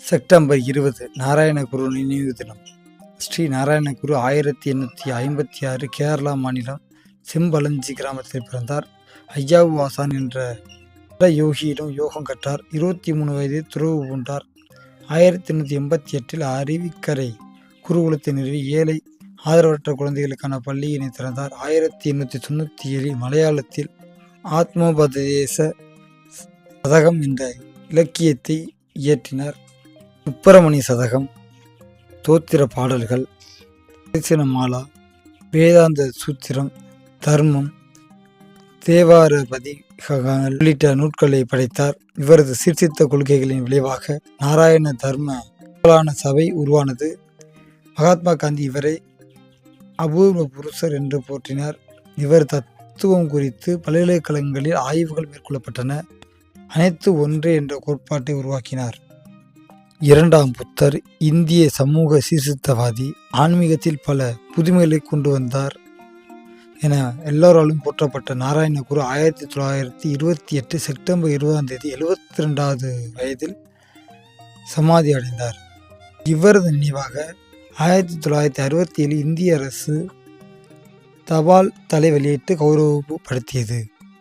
September 20 Narayana Guru நினைவு தினம். ஸ்ரீ நாராயணகுரு 1856 கேரளா மாநிலம் செம்பலஞ்சி கிராமத்தில் பிறந்தார். ஐயாவு ஆசான் என்ற யோகியிடம் யோகம் கற்றார். 23 வயதில் துறவு பூண்டார். 1888 அருவிக்கரை குருகுலத்தை நிறுவி ஏழை ஆதரவற்ற குழந்தைகளுக்கான பள்ளியினை திறந்தார். 1897 மலையாளத்தில் ஆத்மோபதேச சதகம் என்ற இலக்கியத்தை இயற்றினார். சுப்பிரமணிய சதகம், தோத்திர பாடல்கள், மாலா, வேதாந்த சூத்திரம், தர்மம், தேவார பதிகங்கள் உள்ளிட்ட நூல்களை படைத்தார். இவரது சீர்திருத்த கொள்கைகளின் விளைவாக நாராயண தர்ம சபை உருவானது. மகாத்மா காந்தி இவரை அபூர்வ புருஷர் என்று போற்றினார். இவர் தத்துவம் குறித்து பல்கலைக்கழகங்களில் ஆய்வுகள் மேற்கொள்ளப்பட்டன. அனைத்து ஒன்றே என்ற கோட்பாட்டை உருவாக்கினார். இரண்டாம் புத்தர் இந்திய சமூக சீர்திருத்தவாதி, ஆன்மீகத்தில் பல புதுமைகளை கொண்டு வந்தார் என எல்லோராலும் போற்றப்பட்ட நாராயணகுரு 1928 செப்டம்பர் 20 72வது வயதில் சமாதி அடைந்தார். இவரது நினைவாக 1967 இந்திய அரசு தபால் தலை வெளியிட்டு கௌரவப்படுத்தியது.